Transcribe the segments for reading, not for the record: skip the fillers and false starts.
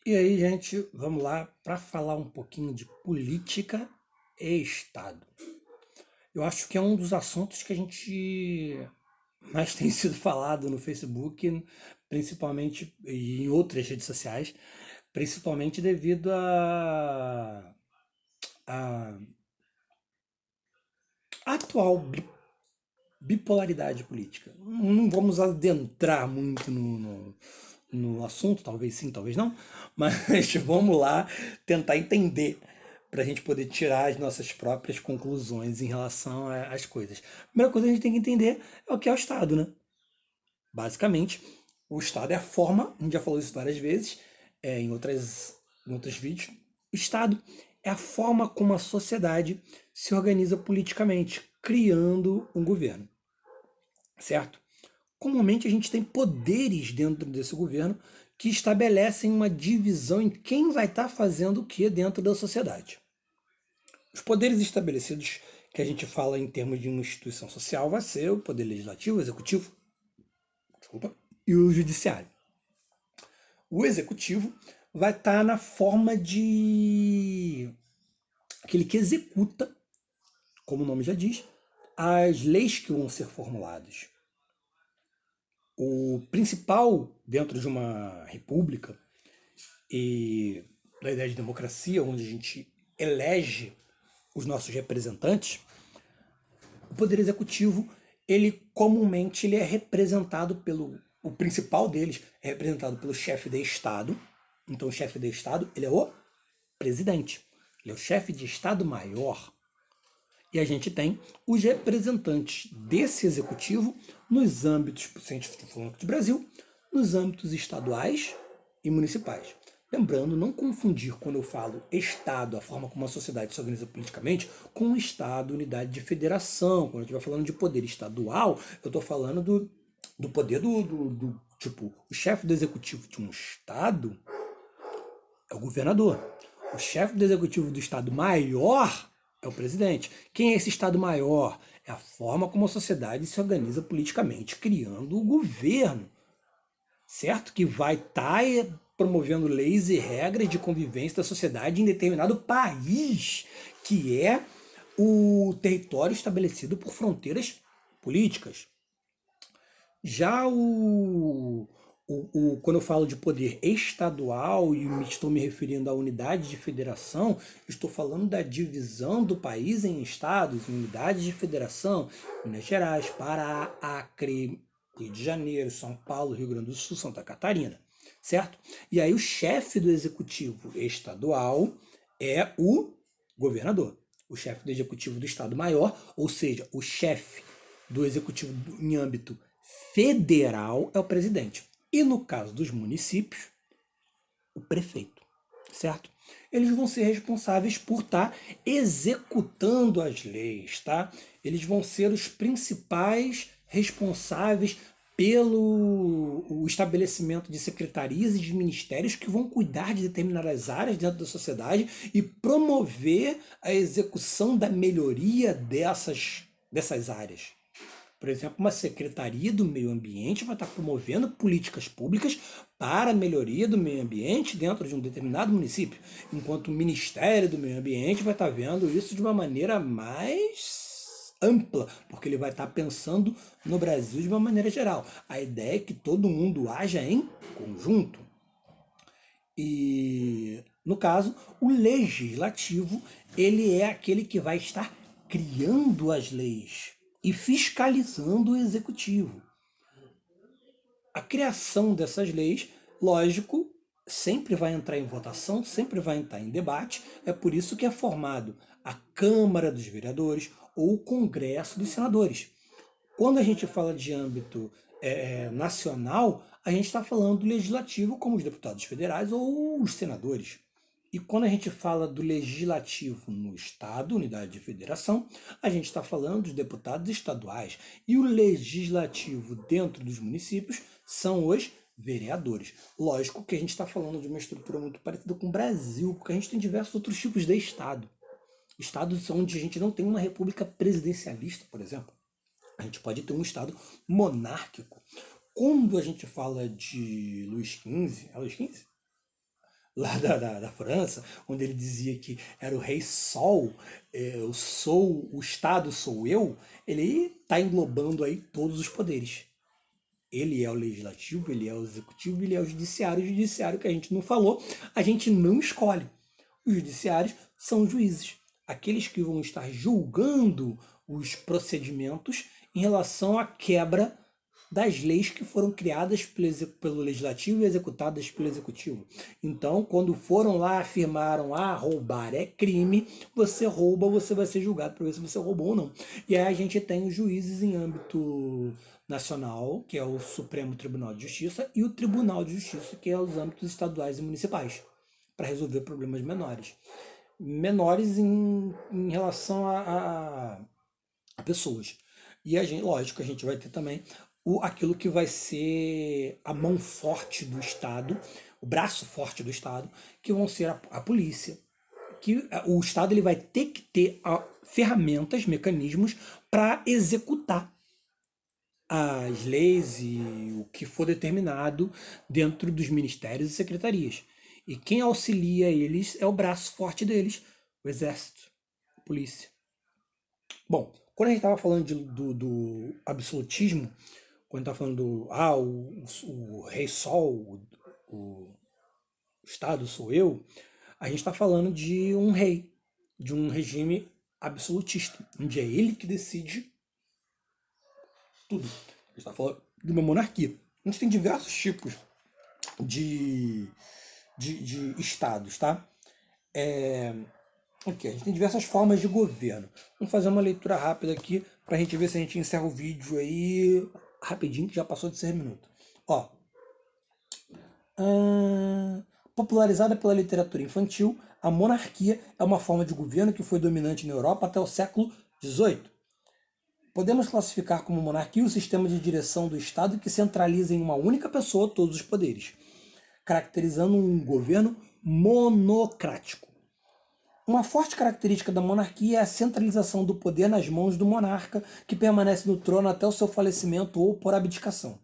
E aí, gente, vamos lá para falar um pouquinho de política e Estado. Eu acho que é um dos assuntos que a gente mais tem sido falado no Facebook, principalmente e em outras redes sociais, principalmente devido à atual bipolaridade política. Não vamos adentrar muito no assunto, talvez sim, talvez não, mas vamos lá tentar entender para a gente poder tirar as nossas próprias conclusões em relação às coisas. A primeira coisa que a gente tem que entender é o que é o Estado, né? Basicamente, o Estado é a forma, a gente já falou isso várias vezes, em outros vídeos, o Estado é a forma como a sociedade se organiza politicamente, criando um governo, certo? Comumente a gente tem poderes dentro desse governo que estabelecem uma divisão em quem vai estar fazendo o que dentro da sociedade. Os poderes estabelecidos que a gente fala em termos de uma instituição social vai ser o poder legislativo, o executivo, desculpa, e o judiciário. O executivo vai estar na forma de aquele que executa, como o nome já diz, as leis que vão ser formuladas. O principal dentro de uma república e da ideia de democracia, onde a gente elege os nossos representantes, o poder executivo, ele comumente ele é representado pelo, o principal deles é representado pelo chefe de Estado. Então o chefe de Estado, ele é o presidente. Ele é o chefe de Estado maior. E a gente tem os representantes desse executivo nos âmbitos, se a gente for falando do Brasil, nos âmbitos estaduais e municipais. Lembrando, não confundir quando eu falo Estado, a forma como a sociedade se organiza politicamente, com Estado, unidade de federação. Quando eu estiver falando de poder estadual, eu estou falando do poder tipo, o chefe do executivo de um Estado é o governador. O chefe do executivo do Estado maior é o presidente. Quem é esse Estado maior? É a forma como a sociedade se organiza politicamente, criando o governo, certo? Que vai estar promovendo leis e regras de convivência da sociedade em determinado país, que é o território estabelecido por fronteiras políticas. Já quando eu falo de poder estadual e estou me referindo à unidade de federação, estou falando da divisão do país em estados, em unidades de federação, Minas Gerais, Pará, Acre, Rio de Janeiro, São Paulo, Rio Grande do Sul, Santa Catarina, certo? E aí o chefe do executivo estadual é o governador, o chefe do executivo do estado maior, ou seja, o chefe do executivo em âmbito federal é o presidente. E no caso dos municípios, o prefeito, certo? Eles vão ser responsáveis por estar executando as leis, tá? Eles vão ser os principais responsáveis pelo o estabelecimento de secretarias e de ministérios que vão cuidar de determinadas áreas dentro da sociedade e promover a execução da melhoria dessas áreas. Por exemplo, uma secretaria do meio ambiente vai estar promovendo políticas públicas para a melhoria do meio ambiente dentro de um determinado município, enquanto o Ministério do Meio Ambiente vai estar vendo isso de uma maneira mais ampla, porque ele vai estar pensando no Brasil de uma maneira geral. A ideia é que todo mundo haja em conjunto. E, no caso, o legislativo, ele é aquele que vai estar criando as leis e fiscalizando o executivo. A criação dessas leis, lógico, sempre vai entrar em votação, sempre vai entrar em debate. É por isso que é formado a Câmara dos Vereadores ou o Congresso dos Senadores. Quando a gente fala de âmbito nacional, a gente está falando do legislativo, como os deputados federais ou os senadores. E quando a gente fala do legislativo no Estado, unidade de federação, a gente está falando dos deputados estaduais. E o legislativo dentro dos municípios são os vereadores. Lógico que a gente está falando de uma estrutura muito parecida com o Brasil, porque a gente tem diversos outros tipos de Estado. Estados onde a gente não tem uma república presidencialista, por exemplo. A gente pode ter um Estado monárquico. Quando a gente fala de Luís XV, é Luís XV? lá da França, onde ele dizia que era o rei Sol, eu sou, o Estado sou eu, ele está englobando aí todos os poderes. Ele é o legislativo, ele é o executivo, ele é o judiciário. O judiciário que a gente não falou, a gente não escolhe. Os judiciários são juízes, aqueles que vão estar julgando os procedimentos em relação à quebra das leis que foram criadas pelo legislativo e executadas pelo executivo. Então, quando foram lá, afirmaram, roubar é crime, você rouba, você vai ser julgado para ver se você roubou ou não. E aí a gente tem os juízes em âmbito nacional, que é o Supremo Tribunal de Justiça, e o Tribunal de Justiça, que é os âmbitos estaduais e municipais, para resolver problemas menores. Menores em relação a pessoas. E a gente, lógico, a gente vai ter também aquilo que vai ser a mão forte do Estado, o braço forte do Estado, que vão ser a polícia. Que o Estado ele vai ter que ter ferramentas, mecanismos para executar as leis e o que for determinado dentro dos ministérios e secretarias. E quem auxilia eles é o braço forte deles, o exército, a polícia. Bom, quando a gente estava falando do absolutismo, quando está falando o rei sol, o Estado sou eu, a gente está falando de um rei, de um regime absolutista, onde é ele que decide tudo. A gente está falando de uma monarquia. A gente tem diversos tipos de estados, tá? Aqui, a gente tem diversas formas de governo. Vamos fazer uma leitura rápida aqui para a gente ver se a gente encerra o vídeo aí rapidinho, que já passou de 6 minutos. Ó, popularizada pela literatura infantil, a monarquia é uma forma de governo que foi dominante na Europa até o século XVIII. Podemos classificar como monarquia o sistema de direção do Estado que centraliza em uma única pessoa todos os poderes, caracterizando um governo monocrático. Uma forte característica da monarquia é a centralização do poder nas mãos do monarca, que permanece no trono até o seu falecimento ou por abdicação.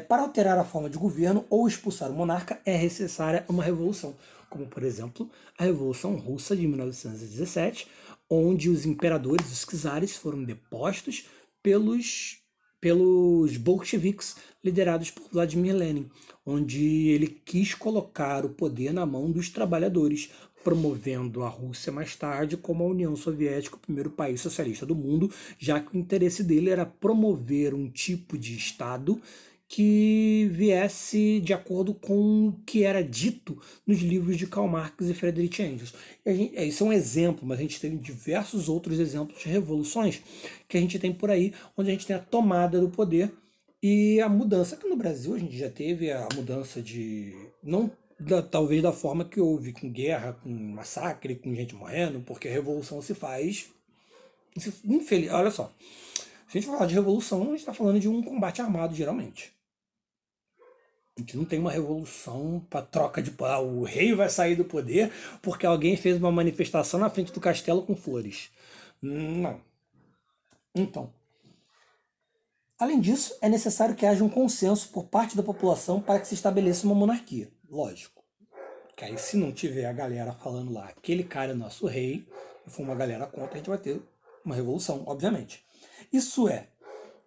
Para alterar a forma de governo ou expulsar o monarca é necessária uma revolução, como, por exemplo, a Revolução Russa de 1917, onde os imperadores, os czares, foram depostos pelos bolcheviques liderados por Vladimir Lenin, onde ele quis colocar o poder na mão dos trabalhadores, promovendo a Rússia mais tarde como a União Soviética, o primeiro país socialista do mundo, já que o interesse dele era promover um tipo de Estado que viesse de acordo com o que era dito nos livros de Karl Marx e Friedrich Engels. Isso é um exemplo, mas a gente tem diversos outros exemplos de revoluções que a gente tem por aí, onde a gente tem a tomada do poder e a mudança. Aqui no Brasil a gente já teve a mudança de... não talvez da forma que houve, com guerra, com massacre, com gente morrendo, porque a revolução se faz... Infeliz, olha só, se a gente falar de revolução, a gente está falando de um combate armado, geralmente. A gente não tem uma revolução para troca de... o rei vai sair do poder porque alguém fez uma manifestação na frente do castelo com flores. Não. Então, além disso, é necessário que haja um consenso por parte da população para que se estabeleça uma monarquia. Lógico. Que aí, se não tiver a galera falando lá, aquele cara é nosso rei, e for uma galera contra, a gente vai ter uma revolução, obviamente. Isso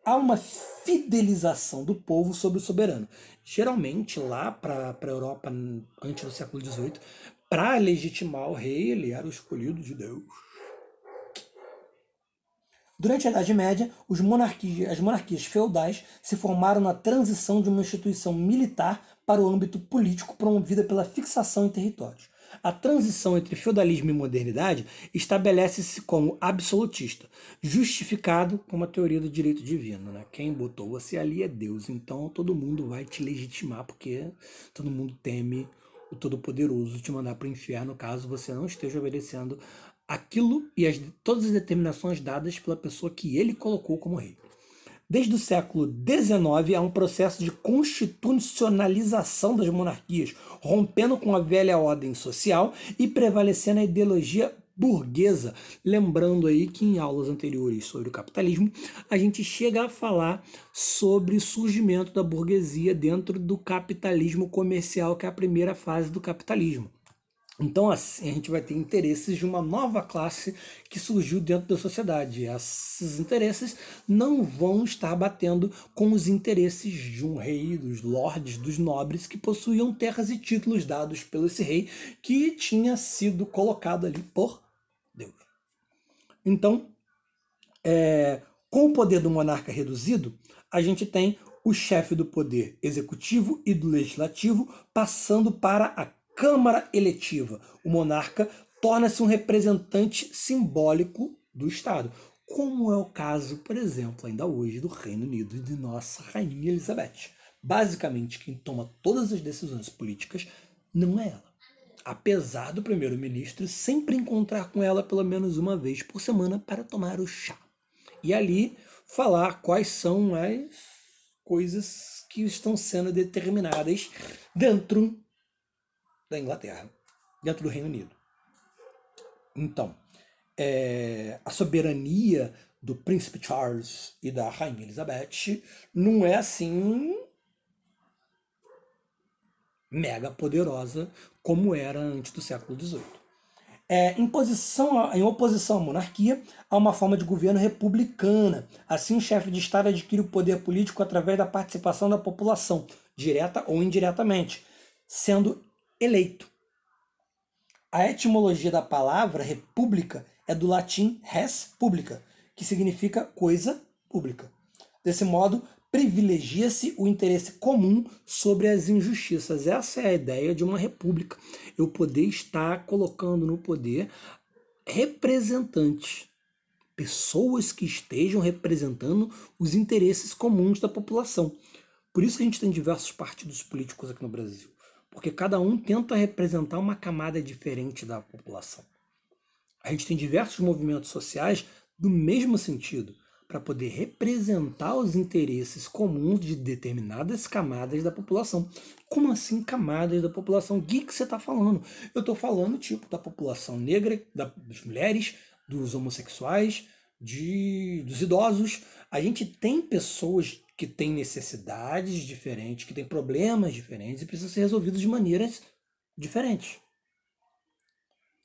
há uma fidelização do povo sobre o soberano. Geralmente, lá para a Europa, antes do século XVIII, para legitimar o rei, ele era o escolhido de Deus. Durante a Idade Média, as monarquias feudais se formaram na transição de uma instituição militar para o âmbito político promovida pela fixação em territórios. A transição entre feudalismo e modernidade estabelece-se como absolutista, justificado como a teoria do direito divino. Né? Quem botou você ali é Deus, então todo mundo vai te legitimar, porque todo mundo teme o Todo-Poderoso te mandar para o inferno caso você não esteja obedecendo aquilo e todas as determinações dadas pela pessoa que ele colocou como rei. Desde o século XIX há um processo de constitucionalização das monarquias, rompendo com a velha ordem social e prevalecendo a ideologia burguesa. Lembrando aí que em aulas anteriores sobre o capitalismo, a gente chega a falar sobre o surgimento da burguesia dentro do capitalismo comercial, que é a primeira fase do capitalismo. Então, assim, a gente vai ter interesses de uma nova classe que surgiu dentro da sociedade. Esses interesses não vão estar batendo com os interesses de um rei, dos lordes, dos nobres que possuíam terras e títulos dados pelo esse rei que tinha sido colocado ali por Deus. Então, com o poder do monarca reduzido, a gente tem o chefe do poder executivo e do legislativo passando para a Câmara Eletiva. O monarca torna-se um representante simbólico do Estado, como é o caso, por exemplo, ainda hoje, do Reino Unido e de nossa Rainha Elizabeth. Basicamente, quem toma todas as decisões políticas não é ela. Apesar do primeiro-ministro sempre encontrar com ela pelo menos uma vez por semana para tomar o chá. E ali falar quais são as coisas que estão sendo determinadas dentro da Inglaterra, dentro do Reino Unido. Então, a soberania do príncipe Charles e da rainha Elizabeth não é assim mega poderosa como era antes do século XVIII. Em oposição à monarquia, há uma forma de governo republicana. Assim, o chefe de Estado adquire o poder político através da participação da população, direta ou indiretamente, sendo eleito. A etimologia da palavra república é do latim res publica, que significa coisa pública. Desse modo, privilegia-se o interesse comum sobre as injustiças. Essa é a ideia de uma república. Eu poder estar colocando no poder representantes, pessoas que estejam representando os interesses comuns da população. Por isso a gente tem diversos partidos políticos aqui no Brasil, porque cada um tenta representar uma camada diferente da população. A gente tem diversos movimentos sociais do mesmo sentido, para poder representar os interesses comuns de determinadas camadas da população. Como assim camadas da população? O que você está falando? Eu estou falando tipo da população negra, das mulheres, dos homossexuais, dos idosos. A gente tem pessoas que têm necessidades diferentes, que têm problemas diferentes e precisam ser resolvidos de maneiras diferentes.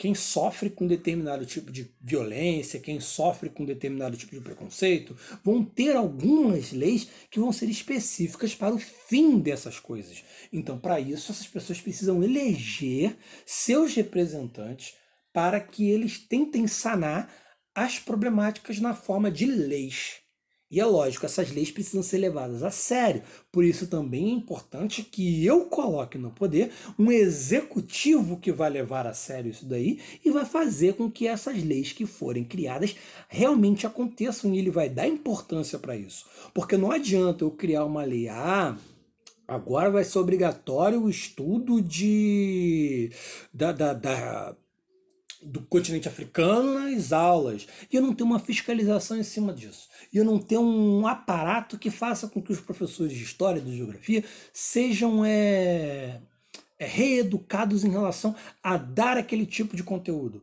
Quem sofre com determinado tipo de violência, quem sofre com determinado tipo de preconceito, vão ter algumas leis que vão ser específicas para o fim dessas coisas. Então, para isso, essas pessoas precisam eleger seus representantes para que eles tentem sanar as problemáticas na forma de leis. E é lógico, essas leis precisam ser levadas a sério. Por isso também é importante que eu coloque no poder um executivo que vai levar a sério isso daí e vai fazer com que essas leis que forem criadas realmente aconteçam e ele vai dar importância para isso. Porque não adianta eu criar uma lei, agora vai ser obrigatório o estudo do continente africano nas aulas. E eu não tenho uma fiscalização em cima disso. E eu não tenho um aparato que faça com que os professores de história e de geografia sejam reeducados em relação a dar aquele tipo de conteúdo.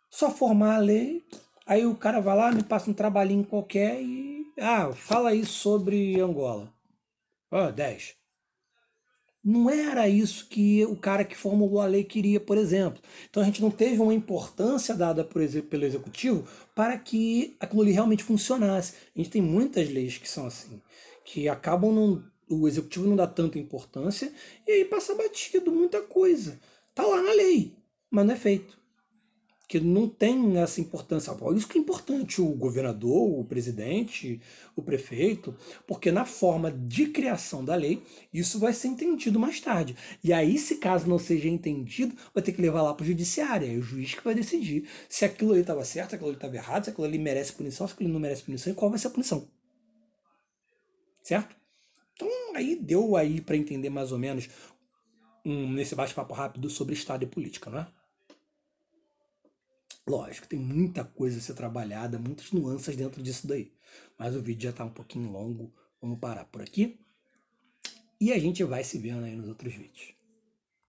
Só formar a lei, aí o cara vai lá, me passa um trabalhinho qualquer e... fala aí sobre Angola. 10. Não era isso que o cara que formulou a lei queria, por exemplo. Então a gente não teve uma importância dada pelo executivo para que aquilo ali realmente funcionasse. A gente tem muitas leis que são assim, que acabam o executivo não dá tanta importância e aí passa batido muita coisa. Tá lá na lei, mas não é feito, que não tem essa importância. Isso que é importante, o governador, o presidente, o prefeito, porque na forma de criação da lei, isso vai ser entendido mais tarde. E aí, se caso não seja entendido, vai ter que levar lá para o judiciário, é o juiz que vai decidir se aquilo ali estava certo, se aquilo ali estava errado, se aquilo ali merece punição, se aquilo ali não merece punição e qual vai ser a punição. Certo? Então, aí deu aí para entender mais ou menos nesse bate-papo rápido sobre Estado e política, não é? Lógico, tem muita coisa a ser trabalhada, muitas nuances dentro disso daí. Mas o vídeo já está um pouquinho longo, vamos parar por aqui. E a gente vai se vendo aí nos outros vídeos.